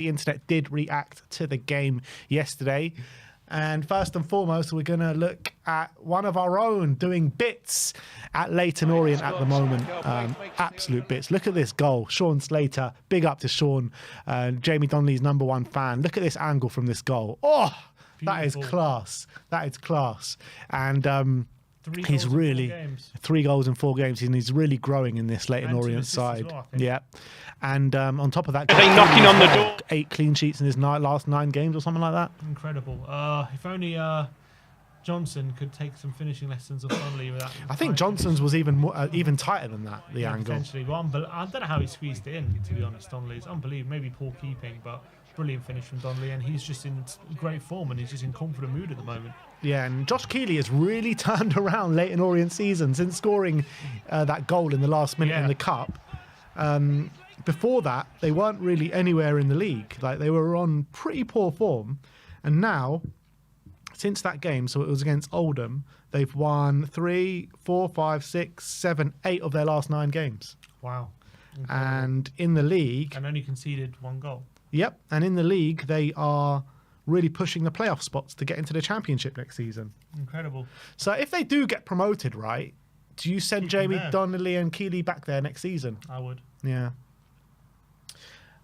The internet did react to the game yesterday. And first and foremost, we're going to look at one of our own doing bits at Leyton Orient at the moment. Absolute bits. Look at this goal. Sean Slater, big up to Sean. Jamie Donnelly's #1 fan. Look at this angle from this goal. Oh, that is class. That is class. And he's really 3 goals in 4 games, and he's really growing in this Leyton Orient side. Well, yeah. And on top of that, knocking on the door. 8 clean sheets in his last 9 games or something like that. Incredible. If only Johnson could take some finishing lessons of Donnelly with that. I think Johnson's was even more, even tighter than that. The angle. Potentially, but I don't know how he squeezed it in. To be honest, Donnelly's unbelievable. Maybe poor keeping, but brilliant finish from Donnelly, and he's just in great form, and he's just in confident mood at the moment. Yeah, and Josh Keeley has really turned around Leyton Orient season since scoring that goal in the last minute in the cup. Before that, they weren't really anywhere in the league. Like, they were on pretty poor form, and now, since that game, so it was against Oldham, they've won 3, 4, 5, 6, 7, 8 of their last 9 games. Wow! Incredible. And in the league, and only conceded 1 goal. Yep, and in the league, they are really pushing the playoff spots to get into the championship next season. Incredible. So if they do get promoted, right, do you send Jamie Donnelly and Keeley back there next season? I would. Yeah.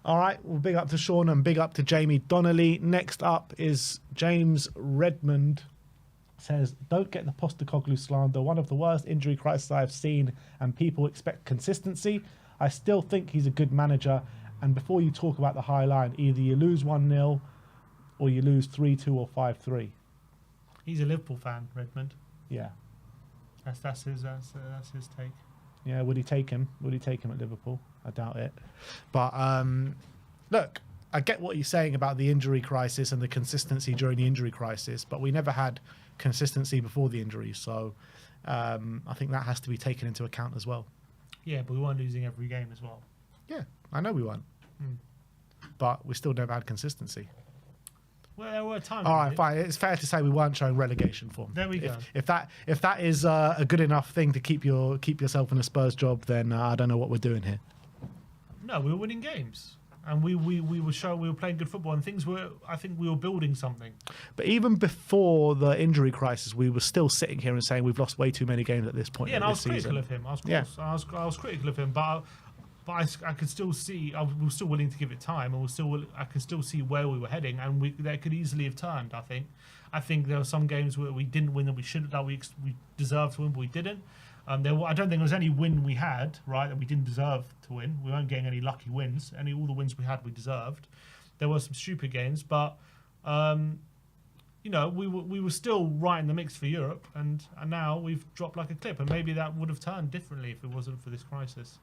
All right, well, big up to Sean and big up to Jamie Donnelly. Next up is James Redmond. Says, don't get the Postecoglou slander. One of the worst injury crises I've seen, and people expect consistency. I still think he's a good manager. And before you talk about the high line, either you lose 1-0 or you lose 3-2 or 5-3. He's a Liverpool fan, Redmond. Yeah. That's his take. Yeah, would he take him? Would he take him at Liverpool? I doubt it. But look, I get what you're saying about the injury crisis and the consistency during the injury crisis, but we never had consistency before the injury, so I think that has to be taken into account as well. Yeah, but we weren't losing every game as well. Yeah, I know we weren't. But we still never had consistency. Well, there were times. All right, fine. It's fair to say we weren't showing relegation form. There we go. If that is a good enough thing to keep yourself in a Spurs job, then I don't know what we're doing here. No, we were winning games, and we were playing good football, and I think we were building something. But even before the injury crisis, we were still sitting here and saying we've lost way too many games at this point. Yeah, and I was critical of him. I was critical of him, but I could still see. We were still willing to give it time, and I can still see where we were heading, and that could easily have turned. I think there were some games where we didn't win that we deserved to win, but we didn't. I don't think there was any win we had that we didn't deserve to win. We weren't getting any lucky wins. All the wins we had, we deserved. There were some stupid games, but we were still right in the mix for Europe, and now we've dropped like a clip, and maybe that would have turned differently if it wasn't for this crisis.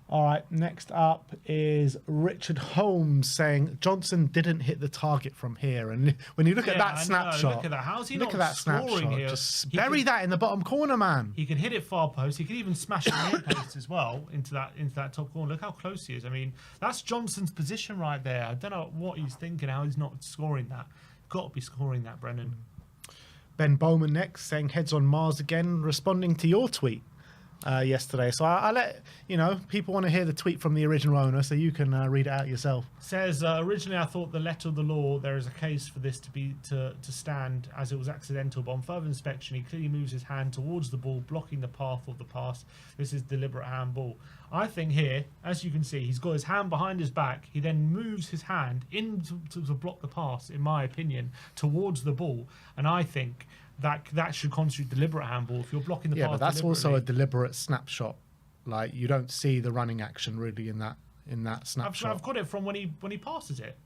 All right, next up is Richard Holmes saying Johnson didn't hit the target from here. And when you look at that snapshot, look at that. How's he not scoring here? Just bury that in the bottom corner, man. He can hit it far post. He can even smash it in the post as well into that top corner. Look how close he is. I mean, that's Johnson's position right there. I don't know what he's thinking, how he's not scoring that. Got to be scoring that, Brennan. Ben Bowman next saying heads on Mars again, responding to your tweet yesterday. So I let people want to hear the tweet from the original owner, so you can read it out yourself. Says originally I thought the letter of the law there is a case for this to stand as it was accidental, but on further inspection he clearly moves his hand towards the ball, blocking the path of the pass. This is deliberate handball. I think here, as you can see, he's got his hand behind his back. He then moves his hand in to block the pass, in my opinion, towards the ball, and I think that should constitute deliberate handball if you're blocking the pass. Yeah, but that's also a deliberate snapshot. Like, you don't see the running action really in that snapshot. I've got it from when he passes it,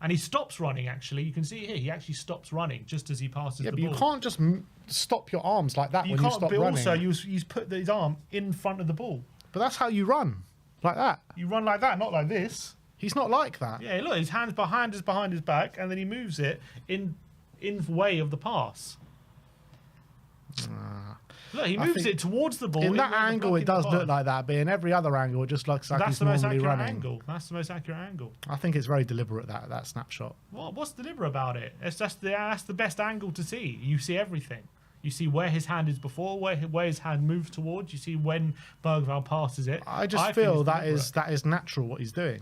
and he stops running. Actually, you can see here he actually stops running just as he passes the ball. Yeah, but you can't just stop your arms like that when you stop running. But also you put his arm in front of the ball. But that's how you run, like that. You run like that, not like this. He's not like that. Yeah, look, his hand's behind his back, and then he moves it in way of the pass. Look, he moves it towards the ball. In that angle, it does look like that, but in every other angle, it just looks like he's normally running. That's the most accurate angle. I think it's very deliberate, that snapshot. What's deliberate about it? That's the best angle to see. You see everything. You see where his hand is before, where his hand moves towards. You see when Bergvall passes it. I feel that is natural what he's doing.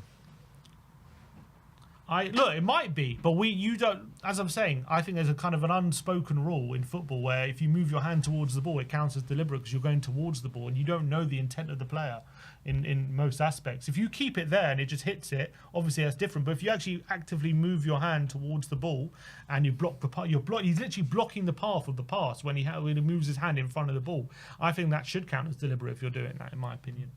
Look, it might be, but you don't. As I'm saying, I think there's a kind of an unspoken rule in football where if you move your hand towards the ball, it counts as deliberate because you're going towards the ball, and you don't know the intent of the player in most aspects. If you keep it there and it just hits it, obviously that's different. But if you actually actively move your hand towards the ball and you block the path, he's literally blocking the path of the pass when he moves his hand in front of the ball. I think that should count as deliberate if you're doing that, in my opinion.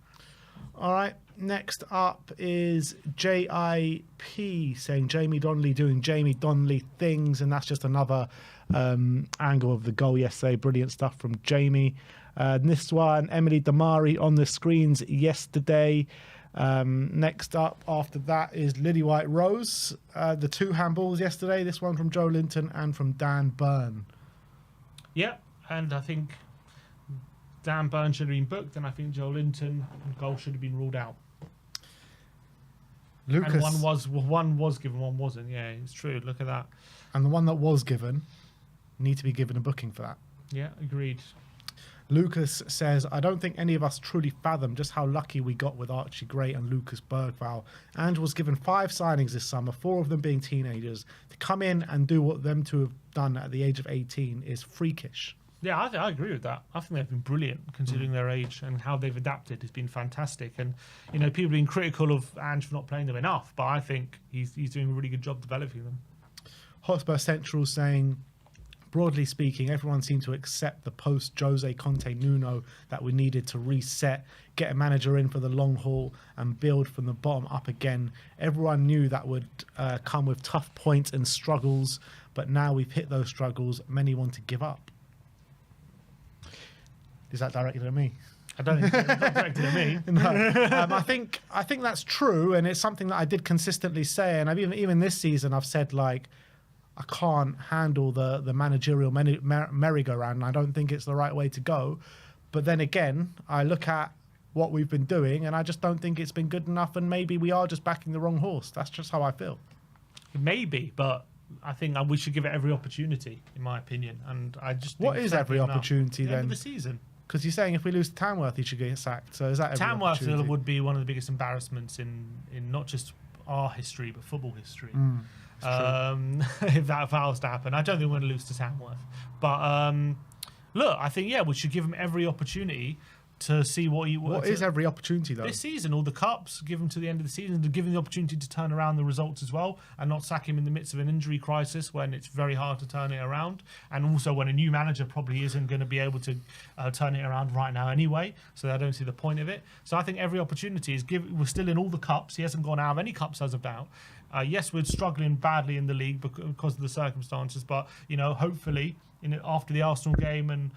All right, next up is JIP saying Jamie Donnelly doing Jamie Donnelly things, and that's just another angle of the goal yesterday. Brilliant stuff from Jamie. This one, Emily Damari on the screens yesterday. Next up after that is Lily White Rose. The 2 handballs yesterday, this one from Joe Linton and from Dan Byrne. Yeah, and I think Dan Byrne should have been booked, and I think Joe Linton goal should have been ruled out. Lucas, and one was given, one wasn't. Yeah, it's true. Look at that. And the one that was given need to be given a booking for that. Yeah, agreed. Lucas says, I don't think any of us truly fathom just how lucky we got with Archie Gray and Lucas Bergvall. Ange was given 5 signings this summer, 4 of them being teenagers. To come in and do what them 2 have done at the age of 18 is freakish. Yeah, I agree with that. I think they've been brilliant considering their age, and how they've adapted has been fantastic. And, you know, people have been critical of Ange for not playing them enough, but I think he's doing a really good job developing them. Hotspur Central saying, broadly speaking, everyone seemed to accept the post-Jose Conte Nuno that we needed to reset, get a manager in for the long haul and build from the bottom up again. Everyone knew that would come with tough points and struggles, but now we've hit those struggles. Many want to give up. Is that directed at me? I don't think it's not directed at me. No. I think that's true, and it's something that I did consistently say. And even this season, I've said, like, I can't handle the managerial merry-go-round, and I don't think it's the right way to go. But then again, I look at what we've been doing, and I just don't think it's been good enough, and maybe we are just backing the wrong horse. That's just how I feel. Maybe, but I think we should give it every opportunity, in my opinion. And I just think what is every opportunity then? The end of the season. Because you're saying if we lose to Tamworth, he should get sacked. So is that every Tamworth opportunity? would be one of the biggest embarrassments in not just our history, but football history. If that was to happen. I don't think we're going to lose to Tamworth. But look, I think, we should give him every opportunity to see what he... What is every opportunity, though? This season, all the cups, give him to the end of the season, to give him the opportunity to turn around the results as well, and not sack him in the midst of an injury crisis when it's very hard to turn it around, and also when a new manager probably isn't going to be able to turn it around right now anyway, so I don't see the point of it. So I think every opportunity is we're still in all the cups. He hasn't gone out of any cups as of now. Yes, we're struggling badly in the league because of the circumstances, but, hopefully... after the Arsenal game and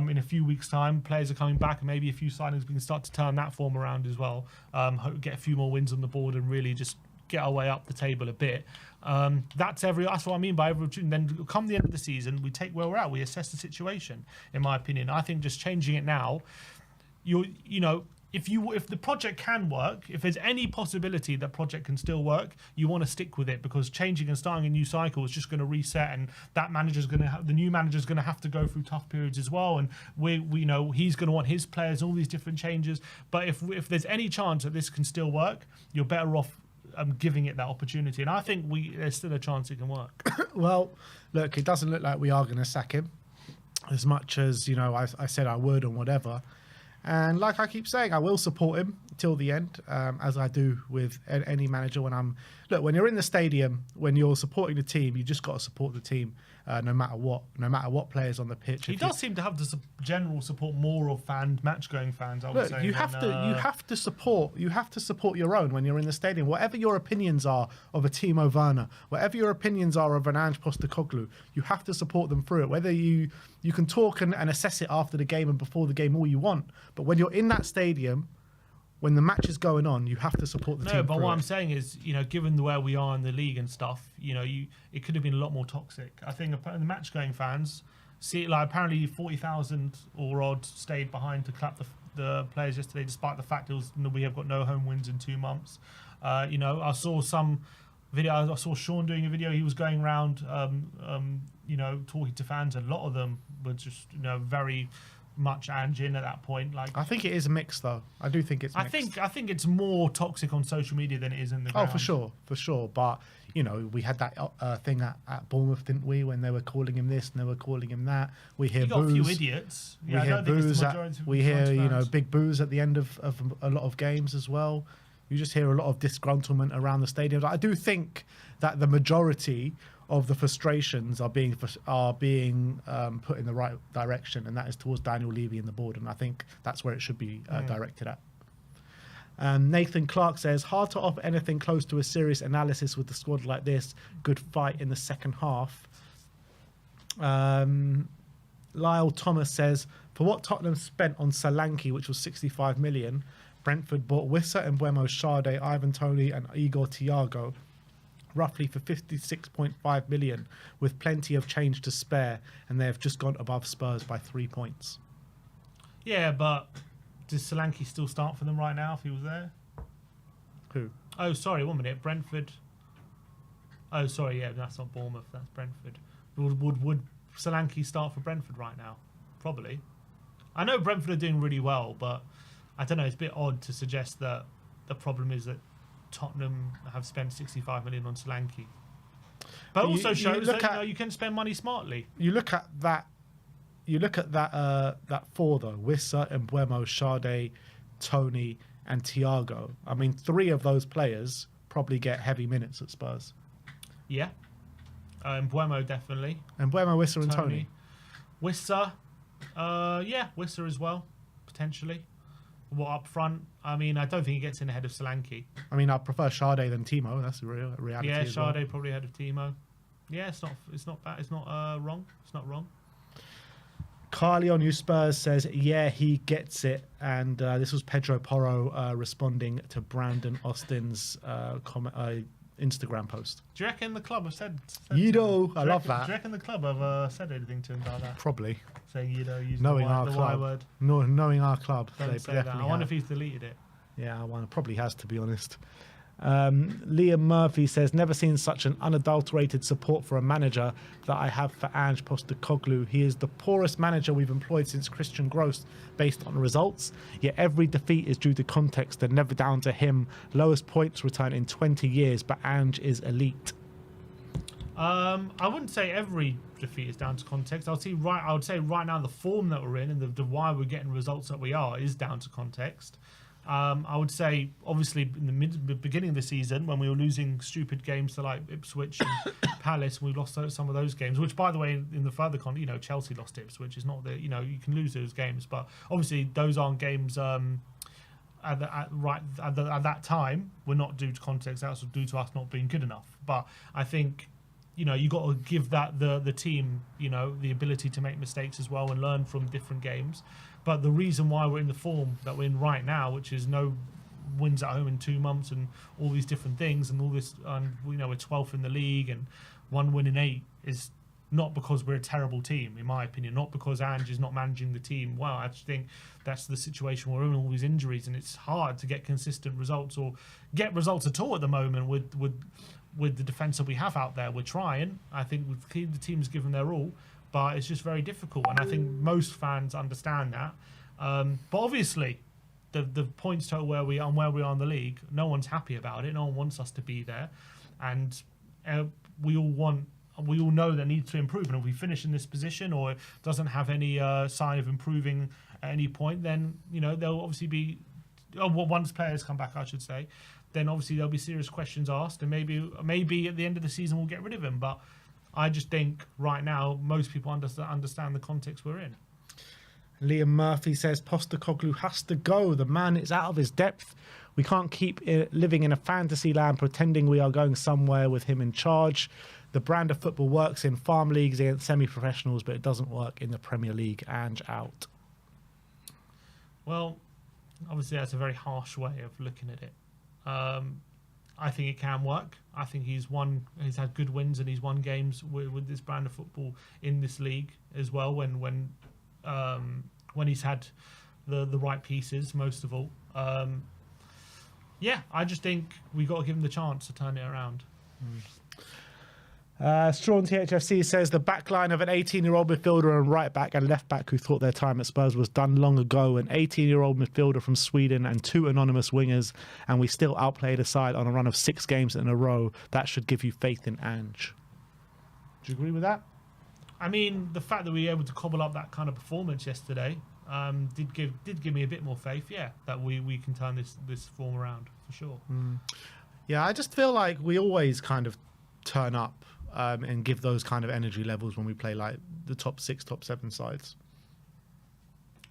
in a few weeks' time, players are coming back, and maybe a few signings, we can start to turn that form around as well. Get a few more wins on the board and really just get our way up the table a bit. That's what I mean by every opportunity. Then come the end of the season, we take where we're at. We assess the situation, in my opinion. I think just changing it now, if the project can work, if there's any possibility that project can still work, you want to stick with it, because changing and starting a new cycle is just going to reset, and that the new manager's going to have to go through tough periods as well, and we know he's going to want his players, all these different changes. But if there's any chance that this can still work, you're better off giving it that opportunity, and I think there's still a chance it can work. Well, look, it doesn't look like we are going to sack him, as much as I said I would and whatever. And like I keep saying, I will support him till the end, as I do with any manager. When you're in the stadium, when you're supporting the team, you just got to support the team, no matter what players on the pitch. He does seem to have the general support more of match-going fans. I would say. You have to support your own when you're in the stadium. Whatever your opinions are of a Timo Werner, whatever your opinions are of an Ange Postecoglou, you have to support them through it. Whether you can talk and assess it after the game and before the game all you want, but when you're in that stadium, when the match is going on, you have to support the team. No, but what I'm saying is, given where we are in the league and stuff, it could have been a lot more toxic. I think the match-going fans apparently 40,000 or odd stayed behind to clap the players yesterday, despite the fact we have got no home wins in 2 months. I saw some video. I saw Sean doing a video. He was going around, talking to fans. A lot of them were just, very much Ange in at that point. I think it is mixed, though. I do think it's mixed. I think it's more toxic on social media than it is in the ground. Oh, for sure. But you know, we had that thing at Bournemouth, didn't we, when they were calling him this and they were calling him that. We hear got boos. a few idiots. We Yeah, hear boos. We hear, you know, big boos at the end of a lot of games as well. You just hear a lot of disgruntlement around the stadium. I do think that the majority of the frustrations are being put in the right direction, and that is towards Daniel Levy and the board, and I think that's where it should be directed at. Nathan Clark says, hard to offer anything close to a serious analysis with the squad like this. Good fight in the second half. Lyle Thomas says, for what Tottenham spent on Solanke, which was 65 million, Brentford bought Wissa and Mbeumo, Sade, Ivan Toney and Igor Thiago roughly for 56.5 million, with plenty of change to spare, and they have just gone above Spurs by 3 points. Yeah, but does Solanke still start for them right now if he was there? Who? Oh, sorry, 1 minute. Brentford. Oh, sorry, yeah, that's not Bournemouth, that's Brentford. Would Solanke start for Brentford right now? Probably. I know Brentford are doing really well, but I don't know, it's a bit odd to suggest that the problem is that Tottenham have spent 65 million on Solanke. But also shows that you can spend money smartly. You look at that. You look at that four though: Wissa, Mbeumo, Sade, Toney, and Thiago. I mean, 3 of those players probably get heavy minutes at Spurs. Yeah, Mbeumo definitely. Mbeumo, Wissa, and Toney. Wissa, yeah, Wissa as well, potentially. What up front? I mean, I don't think he gets in ahead of Solanke. I mean, I prefer Sade than Timo. That's the reality. Yeah, Sade well. Probably ahead of Timo. Yeah, it's not bad. It's not wrong. It's not wrong. Carly on You Spurs says, yeah, he gets it. And this was Pedro Porro responding to Brandon Austin's Instagram post. Do you reckon the club have said Yido, I love that. Do you reckon the club have said anything to him about that? Probably. Saying Yido, using knowing the our Y club. word. Knowing our club. Don't say that. I wonder if he's deleted it. Yeah, well, probably has, to be honest. Liam Murphy says, never seen such an unadulterated support for a manager that I have for Ange Postecoglou. He is the poorest manager we've employed since Christian Gross based on results, yet every defeat is due to context and never down to him. Lowest points return in 20 years, but Ange is elite. I wouldn't say every defeat is down to context. I would say right now the form that we're in and the why we're getting results that we are is down to context. I would say, obviously, in the beginning of the season, when we were losing stupid games to like Ipswich and Palace, we lost some of those games. Which, by the way, in the further Chelsea lost to Ipswich. It's not that you can lose those games, but obviously those aren't games. At that time, were not due to context. That was due to us not being good enough. But I think you got to give that the team the ability to make mistakes as well and learn from different games. But the reason why we're in the form that we're in right now, which is no wins at home in 2 months and all these different things and all this, and we're 12th in the league and 1 win in 8, is not because we're a terrible team, in my opinion, not because Ange is not managing the team well. I just think that's the situation we're in, all these injuries, and it's hard to get consistent results or get results at all at the moment with the defence that we have out there. We're trying. I think the team's given their all, but it's just very difficult, and I think most fans understand that. But obviously, the points total where we are in the league, no one's happy about it. No one wants us to be there, and we all know that needs to improve. And if we finish in this position or it doesn't have any sign of improving at any point, then there'll obviously be once players come back, I should say. Then obviously there'll be serious questions asked, and maybe at the end of the season we'll get rid of him. But I just think right now most people understand the context we're in. Liam Murphy says Postecoglou has to go. The man is out of his depth. We can't keep living in a fantasy land pretending we are going somewhere with him in charge. The brand of football works in farm leagues against semi-professionals, but it doesn't work in the Premier League. Ange out. Well, obviously that's a very harsh way of looking at it. I think it can work. I think he's had good wins and he's won games with this brand of football in this league as well. When he's had the right pieces, most of all. Yeah, I just think we got to give him the chance to turn it around. Strong THFC says the back line of an 18-year-old midfielder and right back and left back who thought their time at Spurs was done long ago, an 18-year-old midfielder from Sweden and 2 anonymous wingers, and we still outplayed a side on a run of 6 games in a row. That should give you faith in Ange. Do you agree with that? I mean, the fact that we were able to cobble up that kind of performance yesterday did give me a bit more faith, that we can turn this form around, for sure. Yeah, I just feel like we always kind of turn up and give those kind of energy levels when we play like the top 6, top 7 sides.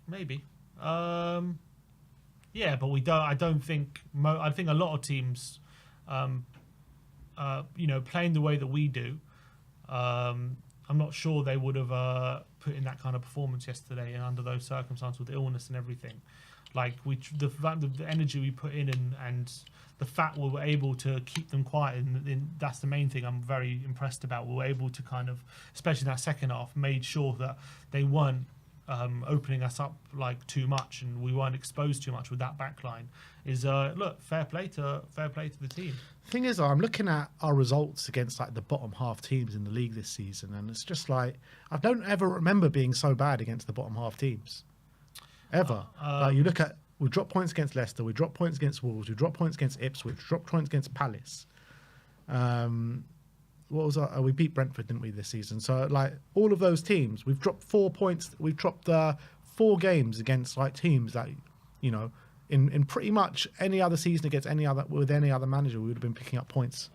Maybe. Yeah, but we don't. I don't think. I think a lot of teams, playing the way that we do, I'm not sure they would have put in that kind of performance yesterday and under those circumstances with illness and everything. Like the energy we put in and the fact we were able to keep them quiet, and that's the main thing I'm very impressed about. We were able to kind of, especially in that second half, made sure that they weren't opening us up like too much, and we weren't exposed too much with that back line. Look, fair play to the team. The thing is, though, I'm looking at our results against like the bottom half teams in the league this season, and it's just like I don't ever remember being so bad against the bottom half teams, ever. Like you look at, we dropped points against Leicester, we dropped points against Wolves, we dropped points against Ipswich, dropped points against Palace. What was we beat Brentford, didn't we, this season? So like all of those teams, we've dropped 4 points. We've dropped 4 games against like teams that, you know, in pretty much any other season against any other manager, we would have been picking up points.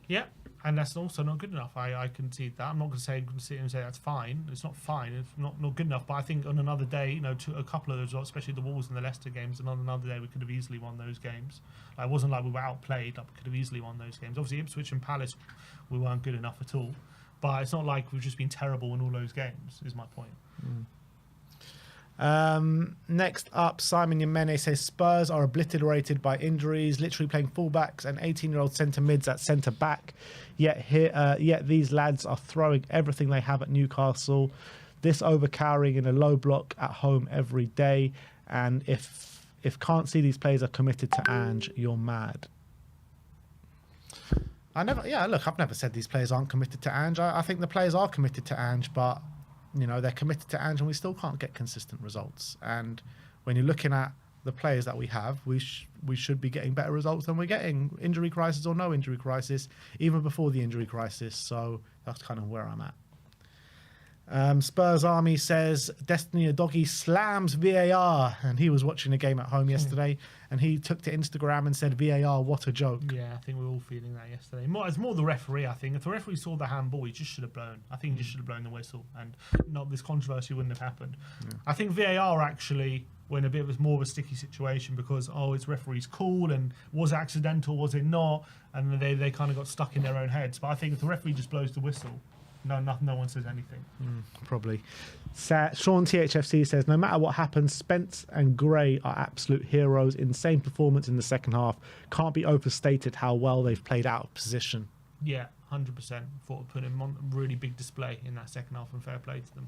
Yeah, and that's also not good enough. I concede that. I'm not going to sit here and say that's fine. It's not fine. It's not good enough. But I think on another day, you know, a couple of those, especially the Wolves and the Leicester games, and on another day we could have easily won those games. Like, it wasn't like we were outplayed. Like, we could have easily won those games. Obviously, Ipswich and Palace, we weren't good enough at all. But it's not like we've just been terrible in all those games, is my point. Next up, Simon Yemene says Spurs are obliterated by injuries, literally playing fullbacks and 18-year-old centre mids at centre back. Yet these lads are throwing everything they have at Newcastle. This overcowering in a low block at home every day. And if can't see these players are committed to Ange, you're mad. I've never said these players aren't committed to Ange. I think the players are committed to Ange, but you know, they're committed to Ange and we still can't get consistent results. And when you're looking at the players that we have, we should be getting better results than we're getting, injury crisis or no injury crisis, even before the injury crisis. So that's kind of where I'm at. Spurs Army says Destiny Udogie slams VAR, and he was watching a game at home yesterday and he took to Instagram and said, VAR, what a joke. Yeah, I think we were all feeling that yesterday. It's more the referee, I think. If the referee saw the handball, he just should have blown. I think he just should have blown the whistle and not this controversy wouldn't have happened. Yeah. I think VAR actually were in a bit of more of a sticky situation because, it's referee's call and was it accidental, was it not? And they kind of got stuck in their own heads. But I think if the referee just blows the whistle, no one says anything. Probably. Sean THFC says, no matter what happens, Spence and Gray are absolute heroes. Insane performance in the second half. Can't be overstated how well they've played out of position. Yeah, 100%. Thought I'd put him on a really big display in that second half, and fair play to them.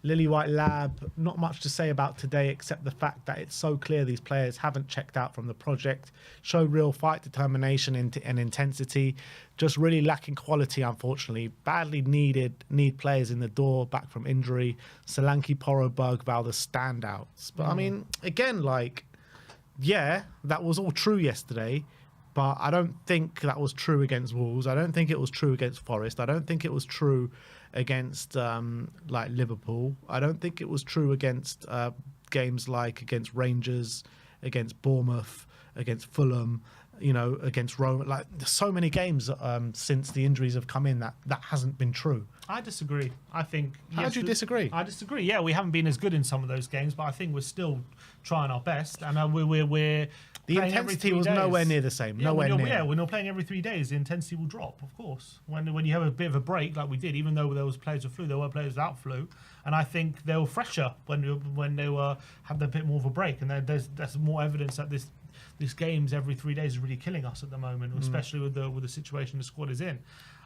Lily White Lab, not much to say about today except the fact that it's so clear these players haven't checked out from the project, show real fight determination and intensity, just really lacking quality, unfortunately. Badly need players in the door back from injury. Solanke, Porro, Bergvall, the standouts. But I mean, again, that was all true yesterday. But I don't think that was true against Wolves. I don't think it was true against Forest. I don't think it was true against Liverpool. I don't think it was true against games like against Rangers, against Bournemouth, against Fulham, against Rome. Like, there's so many games since the injuries have come in that hasn't been true. I disagree. I think... How do you disagree? I disagree. Yeah, we haven't been as good in some of those games, but I think we're still trying our best. And we're the intensity was nowhere near the same. Nowhere near. Yeah, when you're playing every 3 days, the intensity will drop, of course. When you have a bit of a break, like we did, even though there was players with flu, there were players without flu. And I think they were fresher when they had a bit more of a break. And there's more evidence that this games every 3 days is really killing us at the moment, especially with the situation the squad is in.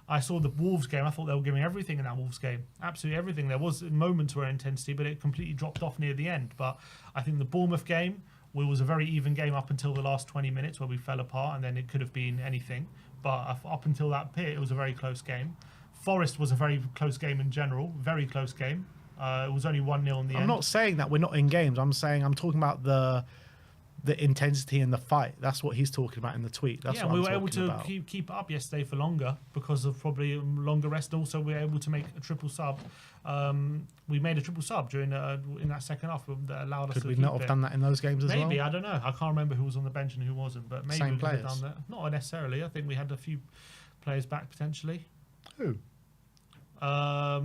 I saw the Wolves game. I thought they were giving everything in that Wolves game. Absolutely everything. There was moments where intensity, but it completely dropped off near the end. But I think the Bournemouth game was a very even game up until the last 20 minutes where we fell apart, and then it could have been anything. but up until that pit, it was a very close game. Forest was a very close game in general, very close game. It was only 1-0 in the end. I'm not saying that we're not in games. I'm talking about the intensity in the fight. That's what he's talking about in the tweet. That's what we I'm were able talking to about. keep it up yesterday for longer because of probably longer rest. And also, we were able to make a triple sub. We made a triple sub during in that second half that allowed us to keep it. Could we not have done that in those games as well? Maybe, I don't know. I can't remember who was on the bench and who wasn't, but maybe we could have done that. Not necessarily. I think we had a few players back potentially. Who? Well,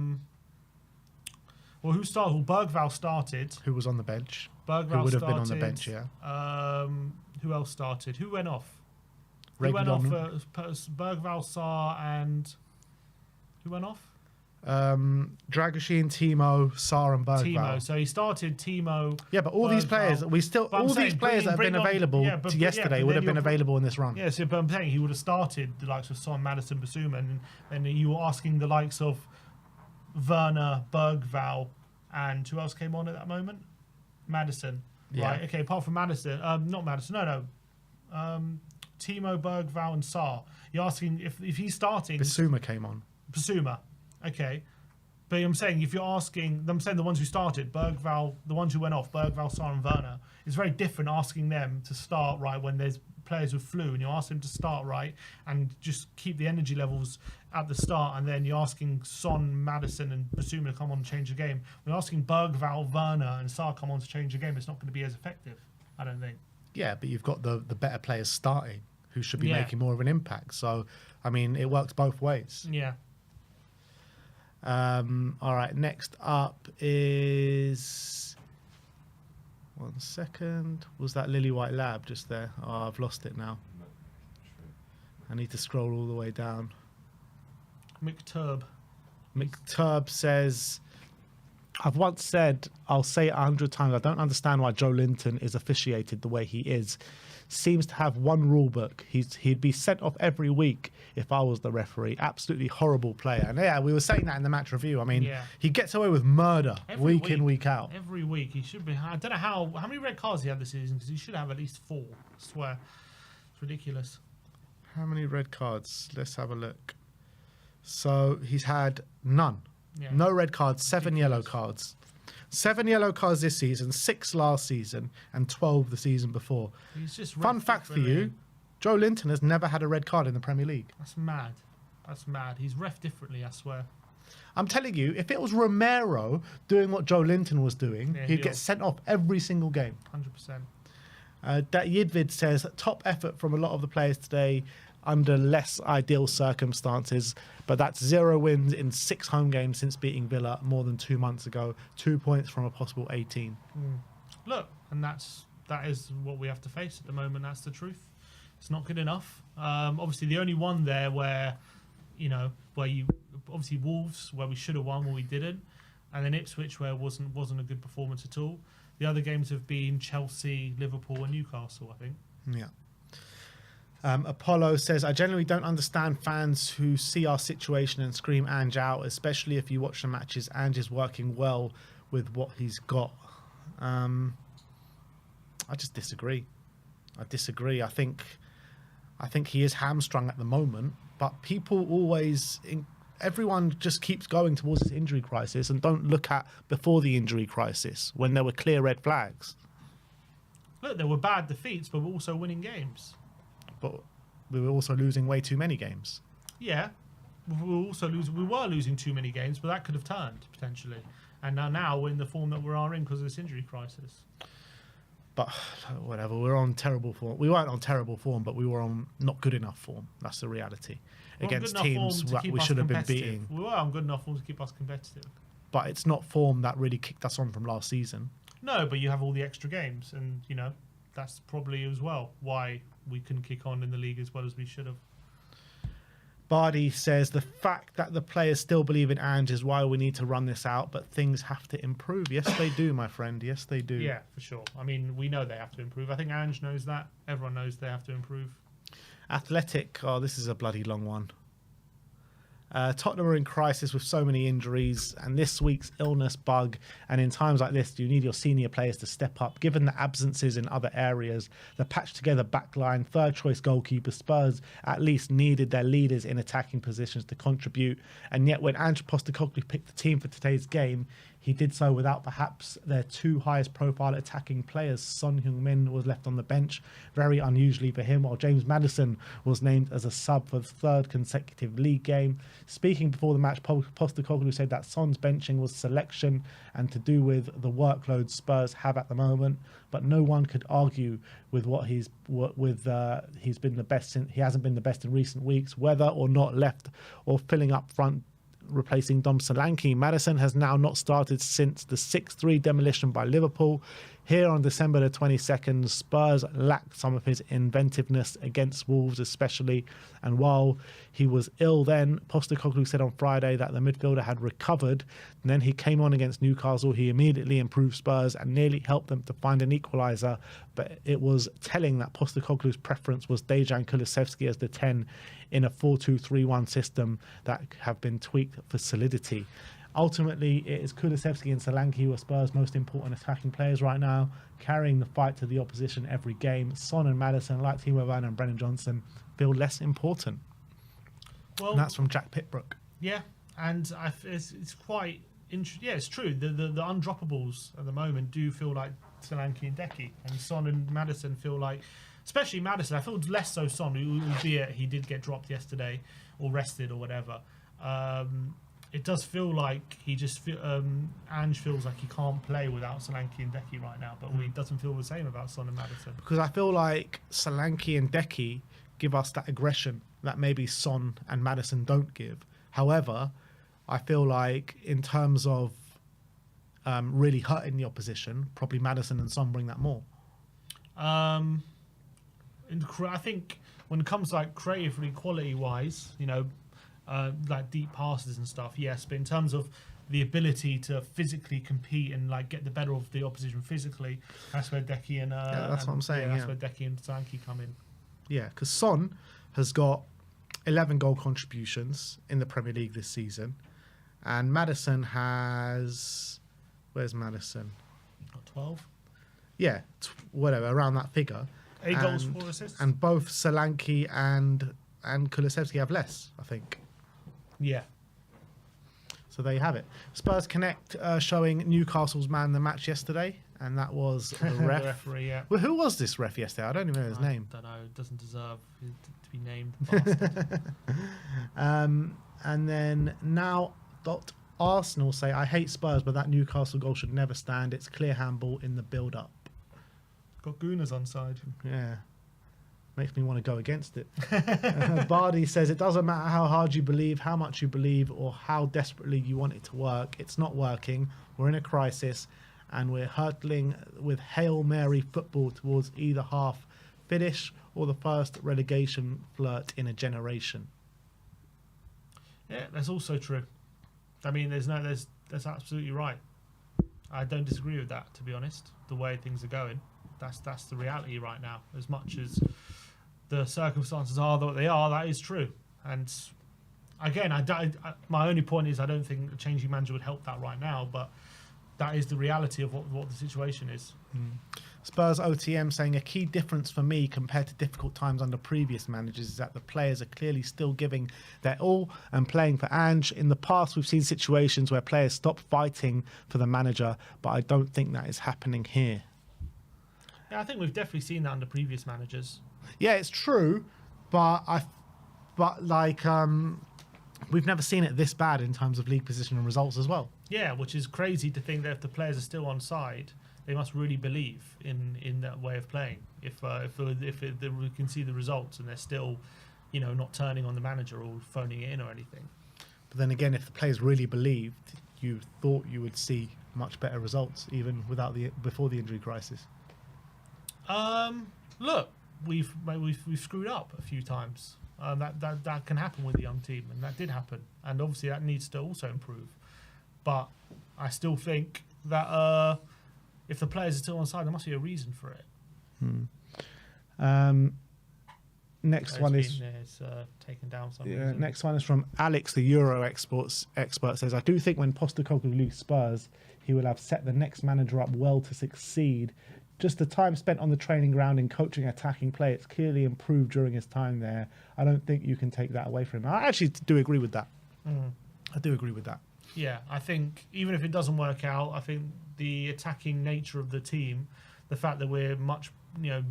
who started? Well, Bergvall started. Who was on the bench? Bergvall who would have started. been on the bench, yeah. Who else started? Who went off? Reguilon. Who went off? Bergvall, Sarr, and who went off? Dragoshin, Timo, Sarr, and Bergvall. Timo. So he started Timo. Yeah, but all these players, these players that have been available yesterday would have been available in this run. Yeah, so but I'm saying he would have started the likes of Son, Maddison, Basuma, and then you were asking the likes of Werner, Bergvall, and who else came on at that moment? Maddison. Yeah. Right, okay, apart from Maddison, not Maddison, no. Timo, Bergvall, and Sarr. You're asking if he's starting. Basuma came on. Basuma, okay. But I'm saying if you're asking, I'm saying the ones who started, Bergvall, the ones who went off, Bergvall, Sarr, and Werner, it's very different asking them to start right when there's players with flu, and you ask them to start right and just keep the energy levels at the start, and then you're asking Son, Maddison, and Basuma to come on and change the game. We're asking Bergvall, Werner, and Sarr come on to change the game. It's not going to be as effective, I don't think. Yeah, but you've got the better players starting who should be making more of an impact. So, I mean, it works both ways. Yeah. All right, next up is... One second. Was that Lily White Lab just there? Oh, I've lost it now. I need to scroll all the way down. McTurb says, I've once said, I'll say it 100 times, I don't understand why Joe Linton is officiated the way he is. Seems to have one rule book. He'd be sent off every week if I was the referee. Absolutely horrible player. And yeah, we were saying that in the match review. I mean, he gets away with murder week in, week out. Every week. He should be. I don't know how many red cards he had this season, because he should have at least 4. I swear. It's ridiculous. How many red cards? Let's have a look. So he's had none. Yeah. No red cards, 7 yellow cards. 7 yellow cards this season, 6 last season, and 12 the season before. He's just fun fact for you, Joe Linton has never had a red card in the Premier League. That's mad. That's mad. He's ref differently, I swear. I'm telling you, if it was Romero doing what Joe Linton was doing, he'd get sent off every single game. 100%. That Yidvid says, top effort from a lot of the players today under less ideal circumstances, but that's 0 wins in 6 home games since beating Villa more than 2 months ago. 2 points from a possible 18. Look, and that is what we have to face at the moment. That's the truth. It's not good enough. Obviously, the only one there where obviously Wolves, where we should have won, where we didn't, and then Ipswich, where it wasn't a good performance at all. The other games have been Chelsea, Liverpool, and Newcastle, I think. Yeah. Apollo says, I generally don't understand fans who see our situation and scream Ange out, especially if you watch the matches. Ange is working well with what he's got. I just disagree. I think he is hamstrung at the moment, but people everyone just keeps going towards this injury crisis and don't look at before the injury crisis when there were clear red flags. Look, there were bad defeats, but we're also winning games. But we were also losing way too many games. Yeah, we were losing too many games, but that could have turned potentially. And now we're in the form that we are in because of this injury crisis. But whatever, we're on terrible form. We weren't on terrible form, but we were on not good enough form. That's the reality. Against teams that we should have been beating. We were on good enough form to keep us competitive. But it's not form that really kicked us on from last season. No, but you have all the extra games, and that's probably as well why we couldn't kick on in the league as well as we should have. Bardi says, the fact that the players still believe in Ange is why we need to run this out, but things have to improve. Yes, they do, my friend. Yes, they do. Yeah, for sure. I mean, we know they have to improve. I think Ange knows that. Everyone knows they have to improve. Athletic. Oh, this is a bloody long one. Tottenham are in crisis with so many injuries and this week's illness bug. And in times like this, you need your senior players to step up. Given the absences in other areas, the patched together backline, third choice goalkeeper, Spurs at least needed their leaders in attacking positions to contribute. And yet when Ange Postecoglou picked the team for today's game, he did so without perhaps their two highest profile attacking players. Son Heung-min was left on the bench, very unusually for him, while James Maddison was named as a sub for the third consecutive league game. Speaking before the match, Postecoglou said that Son's benching was selection and to do with the workload Spurs have at the moment, but no one could argue with he's been the best. He hasn't been the best in recent weeks, whether or not left or filling up front, replacing Dom Solanke. Maddison has now not started since the 6-3 demolition by Liverpool. Here on December the 22nd, Spurs lacked some of his inventiveness against Wolves especially, and while he was ill then, Postecoglou said on Friday that the midfielder had recovered, and then he came on against Newcastle. He immediately improved Spurs and nearly helped them to find an equaliser, but it was telling that Postecoglou's preference was Dejan Kulusevski as the 10 in a 4-2-3-1 system that have been tweaked for solidity. Ultimately, it is Kulusevski and Solanke who are Spurs' most important attacking players right now, carrying the fight to the opposition every game. Son and Maddison, like Timo Werner and Brennan Johnson, feel less important. Well, and that's from Jack Pitbrook. Yeah, and it's quite interesting. Yeah, it's true. The undroppables at the moment do feel like Solanke and Decky, and Son and Maddison feel like, especially Maddison, I feel less so Son, albeit he did get dropped yesterday or rested or whatever. It does feel like Ange feels like he can't play without Solanke and Decky right now, but he doesn't feel the same about Son and Maddison. Because I feel like Solanke and Decky give us that aggression that maybe Son and Maddison don't give. However, I feel like in terms of really hurting the opposition, probably Maddison and Son bring that more. I think when it comes to like creatively, quality-wise, like deep passes and stuff, yes, but in terms of the ability to physically compete and like get the better of the opposition physically, that's where Decky and that's what I'm saying. That's where Decky and Solanke come in. Yeah, because Son has got 11 goal contributions in the Premier League this season, and Maddison has, where's Maddison? 12. Yeah, whatever, around that figure. 8 goals, 4 assists. And both Solanke and Kulusevski have less, I think. Yeah. So there you have it. Spurs Connect showing Newcastle's man the match yesterday, and that was the ref. The referee, yeah. Well, who was this ref yesterday? I don't even know his name. I don't know. Doesn't deserve to be named. Bastard. And then now Arsenal say, I hate Spurs, but that Newcastle goal should never stand. It's clear handball in the build-up. Got Gunners on side. Yeah. Makes me want to go against it. Bardi says, it doesn't matter how hard you believe, how much you believe, or how desperately you want it to work. It's not working. We're in a crisis, and we're hurtling with Hail Mary football towards either half finish or the first relegation flirt in a generation. Yeah, that's also true. I mean, that's absolutely right. I don't disagree with that, to be honest. The way things are going, that's the reality right now. As much as the circumstances are what they are, that is true. And again, my only point is I don't think a changing manager would help that right now, but that is the reality of what the situation is. Spurs OTM saying, a key difference for me compared to difficult times under previous managers is that the players are clearly still giving their all and playing for Ange. In the past, we've seen situations where players stop fighting for the manager, but I don't think that is happening here. Yeah, I think we've definitely seen that under previous managers. Yeah, it's true, but we've never seen it this bad in terms of league position and results as well. Yeah, which is crazy to think that if the players are still on side, they must really believe in that way of playing. If we can see the results and they're still, not turning on the manager or phoning it in or anything. But then again, if the players really believed, you thought you would see much better results even before the injury crisis. Look, we've screwed up a few times. That can happen with a young team, and that did happen. And obviously that needs to also improve. But I still think that if the players are still on side, there must be a reason for it. Next one is taken down. Yeah, next one is from Alex, the Euro exports expert. Says, I do think when Postecoglou leaves Spurs, he will have set the next manager up well to succeed. Just the time spent on the training ground in coaching attacking play, it's clearly improved during his time there. I don't think you can take that away from him. I actually do agree with that. I do agree with that. Yeah, I think even if it doesn't work out, I think the attacking nature of the team, the fact that we're much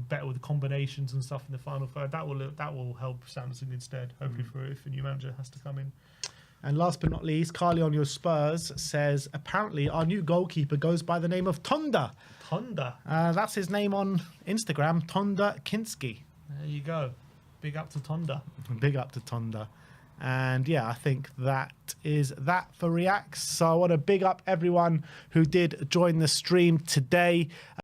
better with the combinations and stuff in the final third, that will help Samson instead. Hopefully, if a new manager has to come in. And last but not least, Carly on your Spurs says, apparently our new goalkeeper goes by the name of Tonda. Tonda. That's his name on Instagram, Tonda Kinski. There you go. Big up to Tonda. Big up to Tonda. And yeah, I think that is that for Reacts. So I want to big up everyone who did join the stream today.